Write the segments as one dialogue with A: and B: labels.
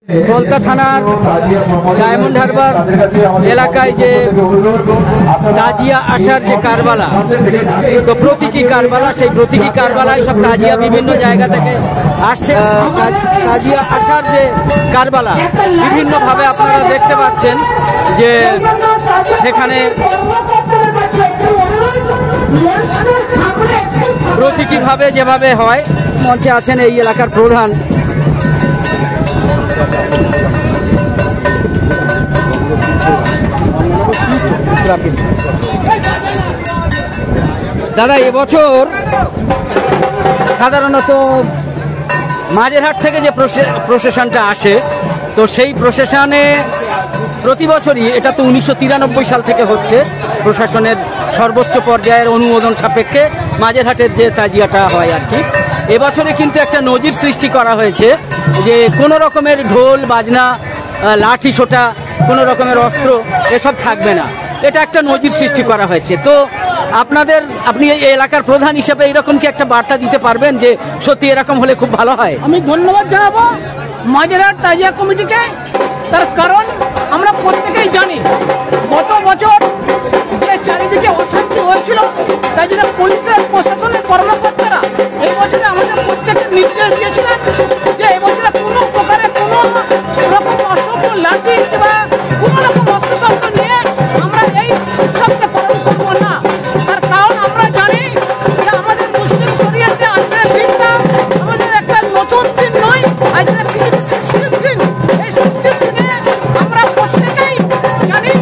A: কলতা থানার ডায়মন্ড হারবার এলাকায় যে তাজিয়া আসার যে কারবালা, তো প্রতীকী কারবালা, সেই প্রতীকী কারবালায় সব তাজিয়া বিভিন্ন জায়গা থেকে আসছে। তাজিয়া আসার যে কারবালা বিভিন্নভাবে আপনারা দেখতে পাচ্ছেন যে সেখানে প্রতীকীভাবে যেভাবে হয়। মঞ্চে আছেন এই এলাকার প্রধান। দাদা, এবছর সাধারণত মাঝেরহাট থেকে যে প্রসেশনটা আসে, তো সেই প্রসেশনে প্রতি বছরই, এটা তো 1993 সাল থেকে হচ্ছে, প্রশাসনের সর্বোচ্চ পর্যায়ের অনুমোদন সাপেক্ষে মাঝেরহাটের যে তাজিয়াটা হয় আর কি। এবছরে কিন্তু একটা নজির সৃষ্টি করা হয়েছে যে কোনো রকমের ঢোল বাজনা, লাঠি সোটা, কোনো রকমের অস্ত্র এসব থাকবে না। এটা একটা নজির সৃষ্টি করা হয়েছে। তো আপনি এই এলাকার প্রধান হিসেবে এরকম কি একটা বার্তা দিতে পারবেন যে সত্যি এরকম হলে খুব ভালো হয়?
B: আমি ধন্যবাদ জানাবো মাঝেরহাট তাজিয়া কমিটিকে। তার কারণ আমরা প্রত্যেকেই জানি গত বছর যে চারিদিকে অশান্তি হয়েছিল, তাই জন্য পুলিশের প্রশাসনের কর্মকর্তারা এই বছরে আমাদের প্রত্যেককে নির্দেশ দিয়েছিলেন যে এবছরে কোনো প্রকারে কোনো রকম অস্ত্র, লাঠি বা কোনো রকম অস্ত্রশস্ত্র নিয়ে আমরা এই উৎসবকে পালন করবো না। তার কারণ আমরা জানি যে আমাদের মুসলিম শরিয়াতে আজকের দিনটা আমাদের একটা নতুন দিন নয়, আজকের পৃথিবীর সৃষ্টির দিন। এই সৃষ্টির দিনে আমরা প্রত্যেকেই জানি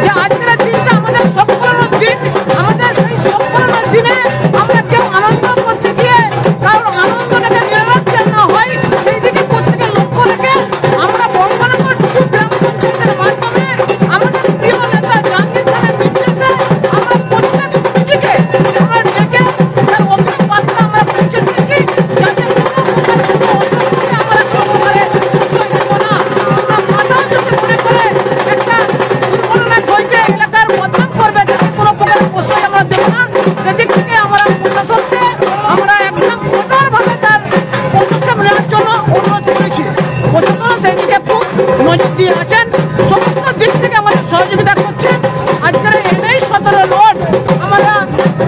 B: যে আজকের দিনটা আমাদের সম্পূর্ণ দিন। আমাদের সেই সম্পূর্ণ দিনে আমরা কেউ আনন্দ করতে গিয়ে কারোর আনন্দটাকে নিরাশ না হয়, সেই দিকে প্রত্যেকে লক্ষ্য রেখে আমরা বঙ্গনগর গ্রাম পঞ্চায়েতের মাধ্যমে আমাদের প্রিয় নেতা জাহাঙ্গীর খানের নির্দেশে আমরা প্রত্যেককে আমরা ডেকে তার অগ্রিম বার্তা আমরা পৌঁছে দিয়েছি, যাতে কোনো অসুবিধা আমরা কোনো প্রকারে উৎসাহ দেব না। আমরা মাথা যদি মনে করে একটা দুর্ঘটনা ঘটে এলাকার বদনাম করবে, যাতে কোনো প্রকারের প্রশ্রয় আমরা দেব না। সেদিক থেকে আমরা প্রশাসনকে আমরা একদম কঠোরভাবে তার পদক্ষেপ নেওয়ার জন্য অনুরোধ করেছি। প্রশাসন সেই দিকে খুব নজর দিয়ে আছেন, সমস্ত দিক থেকে আমাদের সহযোগিতা করছেন। আজকের NH 17 রোড আমরা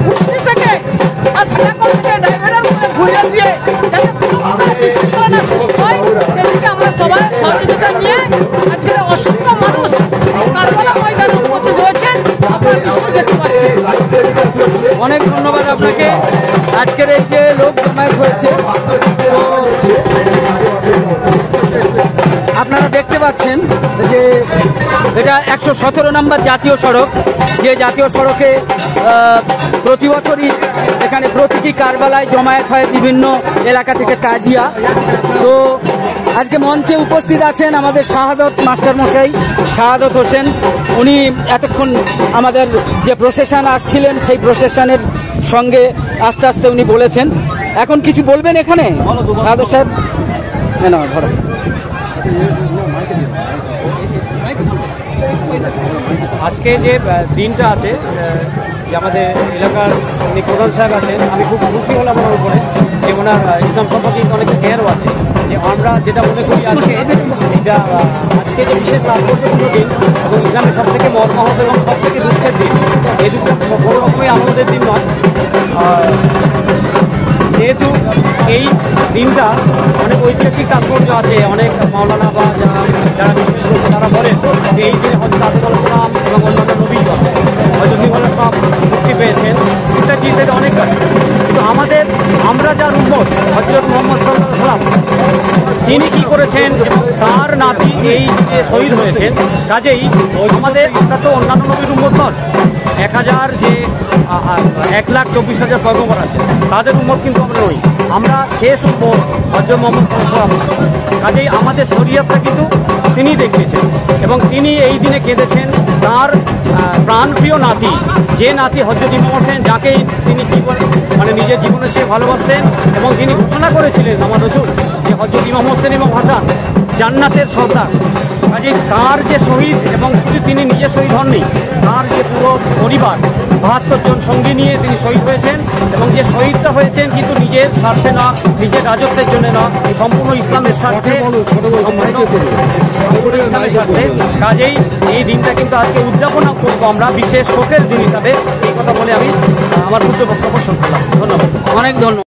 B: উঠতি থেকে আর সিয়াকল থেকে ডাইভার্টার করে ঘুরিয়ে দিয়ে যাতে কোনো প্রকারের বিশৃঙ্খলা না সৃষ্টি হয়, সেদিকে আমরা সবাই সহযোগিতা নিয়ে আজকের অসংখ্য মানুষ কারবালা ময়দানে উপস্থিত হয়েছেন, আপনারা নিশ্চয়ই দেখতে পাচ্ছেন।
A: অনেক ধন্যবাদ আপনাকে। আজকের এই যে লোক জমায়েত হয়েছে, তো আপনারা দেখতে পাচ্ছেন যে এটা 117 নম্বর জাতীয় সড়ক, যে জাতীয় সড়কে প্রতি বছরই এখানে প্রতীকী কারবালায় জমায়েত হয় বিভিন্ন এলাকা থেকে তাজিয়া। তো আজকে মঞ্চে উপস্থিত আছেন আমাদের শাহাদত মাস্টার মশাই, শাহাদত হোসেন। উনি এতক্ষণ আমাদের যে প্রসেশন আসছিলেন সেই প্রসেশনের সঙ্গে আস্তে আস্তে উনি বলেছেন। এখন কিছু বলবেন এখানে শাহাদত সাহেব? না, ধরো।
C: আজকে যে দিনটা আছে, যে আমাদের এলাকার উনি প্রধান সাহেব আছেন, আমি খুব খুশি হলাম ওনার উপরে যে ওনার ইসলাম সম্পর্কে অনেক জ্ঞানও আছে। যে আমরা যেটা মনে করি আজকে এটা আজকে যে বিশেষ তাৎপর্যপূর্ণ দিন এবং ইসলামের সব থেকে মহৎ এবং সব থেকে দুঃখের দিন, এই দুঃখটা বড় রকমই আনন্দের দিন নয়। যেহেতু এই দিনটা অনেক ঐতিহাসিক তাৎপর্য আছে, অনেক মাওলানা বা যারা বিশেষ করছে তারা বলেন যে এই দিনে হজরত আদম আলাইহিস সালাম এবং অন্যান্য নবীগণ হজরত নূহ আলাইহিস সালাম মুক্তি পেয়েছেন, ইত্যাদি ইত্যাদি অনেক আছে। কিন্তু আমরা যার উম্মত হজরত মুহাম্মদ সাল্লাল্লাহু আলাইহি ওয়াসাল্লাম, তিনি কি করেছেন, তার নাতি এই যে শহীদ হয়েছেন, কাজেই আমরা তো অন্যান্য নবীর উম্মত নন। 1,24,000 পয়গম্বর আছে, তাদের উম্মত কিন্তু আমরা নই। আমরা শেষ উম্মত হযরত মুহাম্মদ সাল্লাল্লাহু আলাইহি ওয়াসাল্লাম। কাজেই আমাদের শরীয়তটা কিন্তু তিনি দেখিয়েছেন এবং তিনি এই দিনে কেঁদেছেন তার প্রাণপ্রিয় নাতি, যে নাতি হযরত ইমাম হোসেন, যাকে তিনি নিজের জীবনের চেয়ে ভালোবাসতেন এবং তিনি ঘোষণা করেছিলেন আমার রাসূল যে হযরত ইমাম হোসেন এবং হাসান জান্নাতের সর্দার। কাজেই তার যে শহীদ, এবং শুধু তিনি নিজে শহীদ হননি, তার যে পুরো পরিবার 72 জন সঙ্গী নিয়ে তিনি শহীদ হয়েছেন, এবং যে শহীদটা হয়েছেন কিন্তু নিজের স্বার্থে না, নিজের রাজত্বের জন্য না, সম্পূর্ণ ইসলামের স্বার্থে, ইসলামের স্বার্থে। কাজেই এই দিনটা কিন্তু আজকে উদযাপন করবো আমরা বিশেষ শোকের দিন হিসাবে। এই কথা বলে আমি আমার ক্ষুদ্র বক্তব্য শুনলাম। ধন্যবাদ।
A: অনেক ধন্যবাদ।